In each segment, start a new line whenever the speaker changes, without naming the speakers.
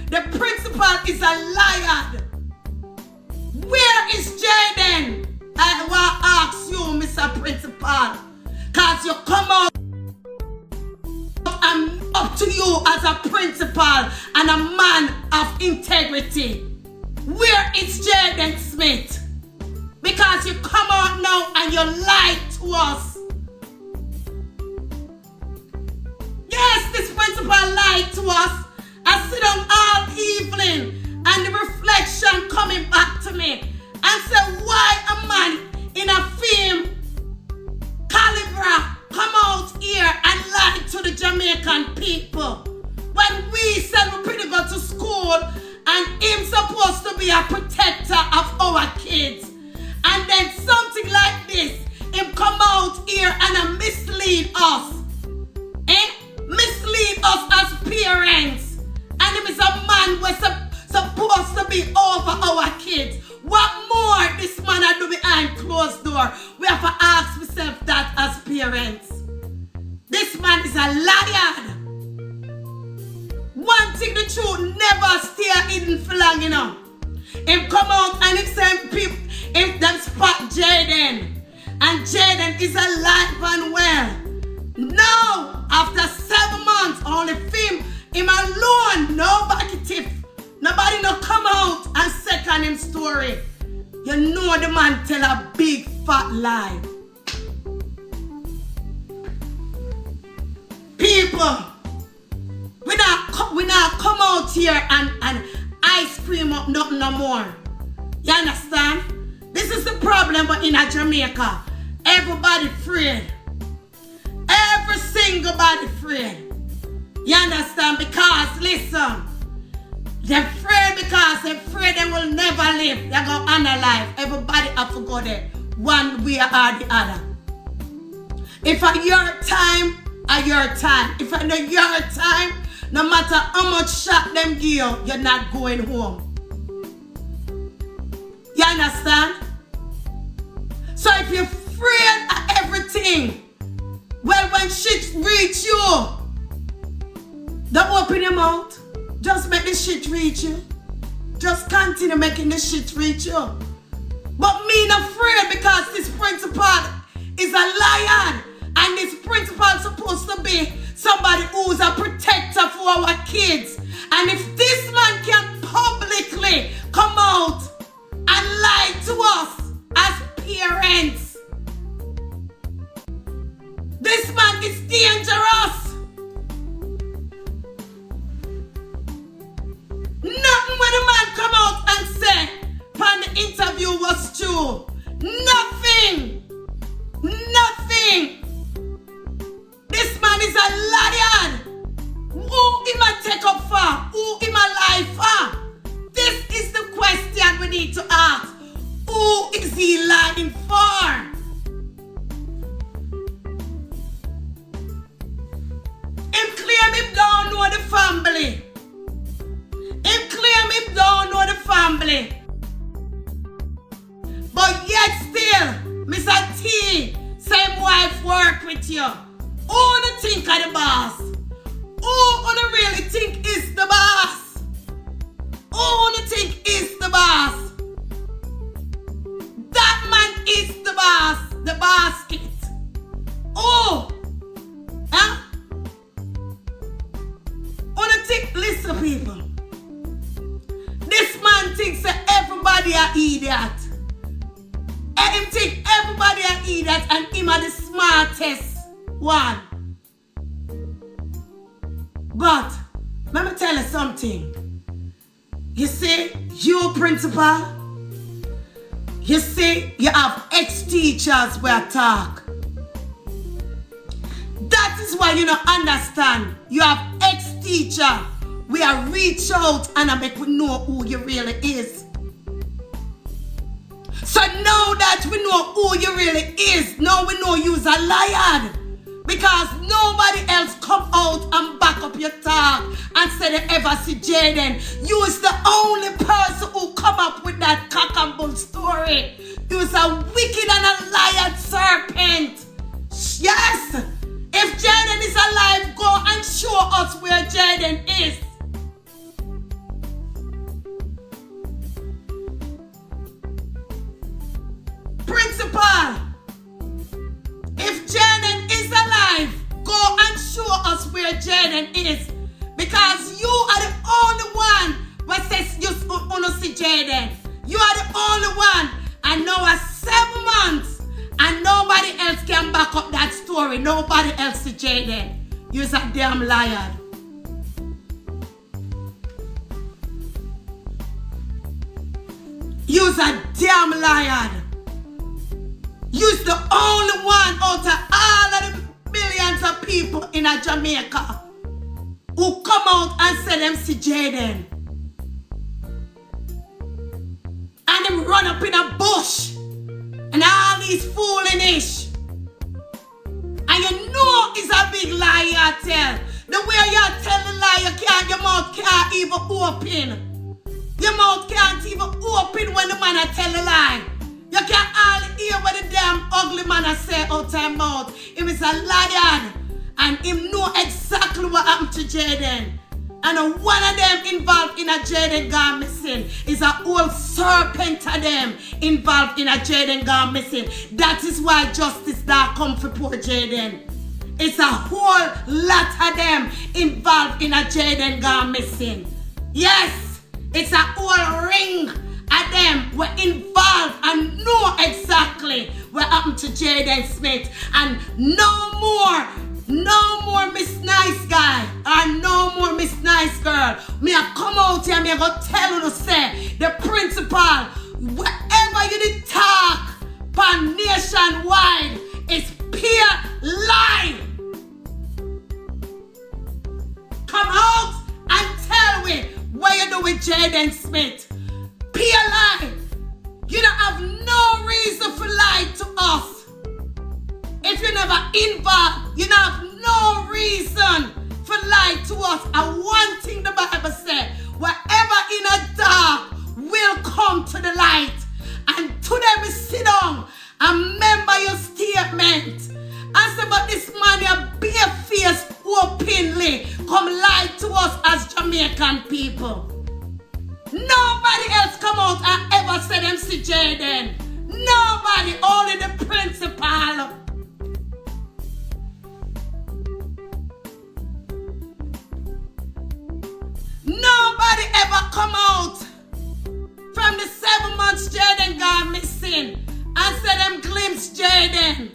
The principal is a liar. Where is Jayden? I want to ask you, Mr. Principal. Because you come out and up to you as a principal and a man of integrity. Where is Jayden Smith? Because you come out now and you lie to us. Yes, this principal lied to us. I sit down all evening and the reflection coming back to me and say, why a man in a film caliber come out here and lie to the Jamaican people? When we said we pretty go to school and him supposed to be a protector of our kids. And then something like this, him come out here and mislead us. Mislead us as parents. And him is a man who's supposed to be over our kids. What more this man I do behind closed door? We have to ask ourselves that as parents. This man is a liar. One thing the truth never stay hidden for long, you know. Him come out and him send people, him them spot Jayden. And Jayden is alive and well. Now, after 7 months, only him alone, nobody tip. Nobody no come out and second him story. You know the man tell a big fat lie. People, we not come out here and ice cream up nothing no more. You understand? This is the problem in Jamaica. Everybody afraid. Every single body afraid. You understand? Because listen, they're afraid because they're afraid they will never live. They're going to honor life. Everybody have to go there one way or the other. If at your time, at your time. If at your time, no matter how much shot them give you, you're not going home. You understand? So if you're afraid of everything, well, when shit reach you, don't open your mouth. Just make the shit reach you. Just continue making the shit reach you. But me not afraid because this principal is a lion. And this principal is supposed to be somebody who's a protector for our kids. And if this man can publicly come out and lie to us as parents, this man is dangerous. Nothing when a man come out and say, when the interview was true. Nothing. Nothing. This man is a lion. Who him a take up for? Who him a lie for? This is the question we need to ask. Who is he lying for? Him claim him don't know the family. Him claim him don't know the family. But yet still, Mr. T, same wife work with you. Who do think of the boss? Who do really think is the boss? Who do think is the boss? That man is the boss. The basket. Oh! Huh? Who do think, listen people. This man thinks that everybody are idiot. And him think everybody are idiot and him are the smartest one. But let me tell you something. You see, you principal, you see, you have ex-teachers where talk. That is why you don't understand. You have ex-teacher where reach out and I make you know who you really is. So now that we know who you really is, now we know you's a liar. Because nobody else come out and back up your talk and say they ever see Jayden. You is the only person who come up with that cock and bull story. You is a wicked and a liar serpent. Yes. If Jayden is alive, go and show us where Jayden is. us where Jayden is. Because you are the only one who says you wanna see Jayden. You are the only one. And now it's 7 months. And nobody else can back up that story. Nobody else see Jayden. You're a damn liar. You're a damn liar. You're the only one out of all of the millions of people in Jamaica who come out and say them see Jayden. And them run up in a bush and all these foolish. And you know it's a big lie you tell. The way you tell the lie, your mouth can't even open. Your mouth can't even open when the man tell a lie. You can't hardly hear what the damn ugly man say out his mouth. Him is a liar. And him know exactly what happened to Jayden. And one of them involved in a Jayden gone missing is a whole serpent of them involved in a Jayden gone missing. That is why justice that come for poor Jayden. It's a whole lot of them involved in a Jayden gone missing. Yes. It's a whole ring of them were involved and know exactly what happened to Jayden Smith. And no more Miss Nice Guy or no more Miss Nice Girl. Me I come out here, me I go tell you to say the principal, whatever you did talk pan nationwide is pure lie. Come out and tell me what you do with Jayden Smith. Pure lie. You don't have no reason for lie to us. If you never involved, you don't have no reason for lie to us. And one thing the Bible said, whatever in a dark will come to the light. And today we sit down and remember your statement. And say, but this man, your bare face openly come lie to us as Jamaican people. Nobody else come out and ever say them see Jayden. Nobody, only the principal. Nobody ever come out from the 7 months Jayden gone missing and say them glimpse Jayden.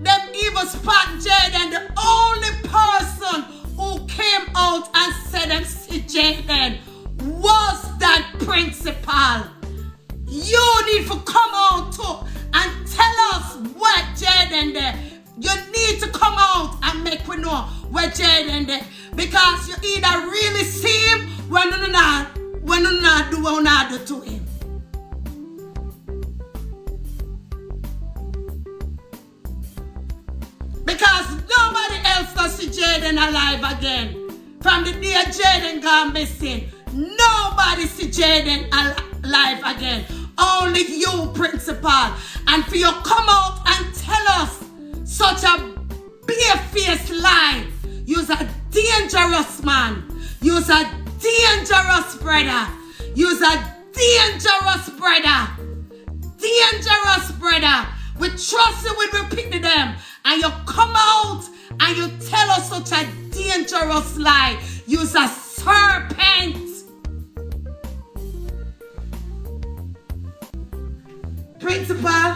Them even spot Jayden. The only person who came out and said them see Jayden was that principal. You need to come out too and tell us what Jayden there. You need to come out and make we know where Jayden there. Because you either really see him when you not do what you not do to him. Because nobody else does see Jayden alive again. From the day Jayden gone missing, nobody see Jayden alive again. Only you, principal. And for you come out and tell us such a bare-faced lie. You're a dangerous man. You're a dangerous brother. You're a dangerous brother. Dangerous brother. We trust you when we pick them. And you come out and you tell us such a dangerous lie. You're a serpent. Principal,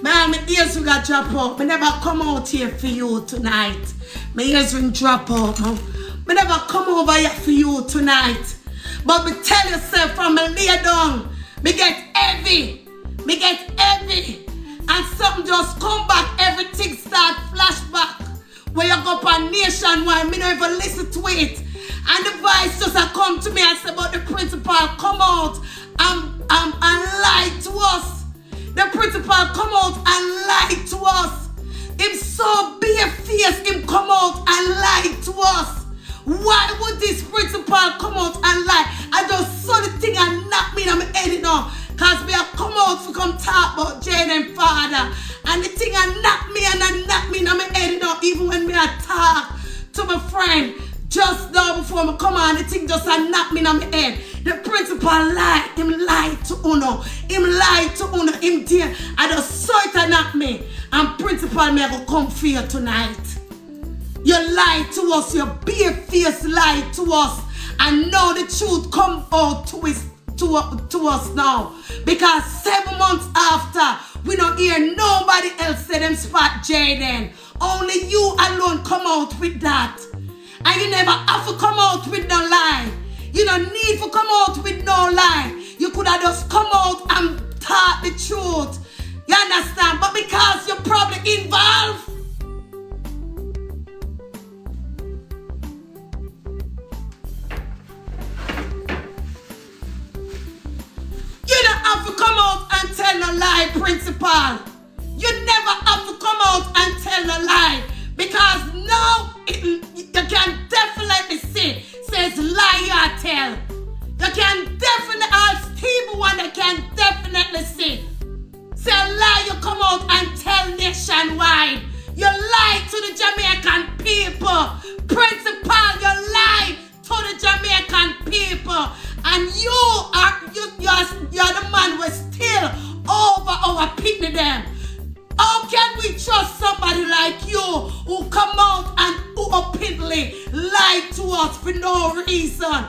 man, my ears will drop out. I never come out here for you tonight. My ears will drop out. I never come over here for you tonight. But me tell yourself from me lay down, me get heavy. Me get heavy. And something just come back, everything start flashback. Where you go up on nationwide, me don't even listen to it. And the voice just come to me and say, but the principal come out and lie to us. The principal come out and lie to us. Him so bare-faced, him come out and lie to us. Why would this principal come out and lie? I just saw the thing and knock me in my head, you know. Because we have come out to come talk about Jayden father. And the thing and knock me in my head, you know. Even when me I talk to my friend just now before me come on, the thing just knock me in my head. The principal lied. Him lied to Uno. Him lied to Uno. Him dear. I just saw it and knock me. And principal, me I go come for you tonight. You lied to us, your bare face lied to us, and now the truth come out to us now. Because 7 months after, we don't hear nobody else say them spot Jayden. Only you alone come out with that. And you never have to come out with no lie. You don't need to come out with no lie. You could have just come out and taught the truth. You understand? But because you're probably involved, you don't have to come out and tell a lie, principal. You never have to come out and tell a lie. Because now you can definitely see, says lie or tell. You can definitely, all Steve Wonder can definitely see. Say a lie, you come out and tell nationwide. You lie to the Jamaican people. Principal, you lie to the Jamaican people. And you're the man who is still over our picnic them. How can we trust somebody like you who come out and who openly lie to us for no reason?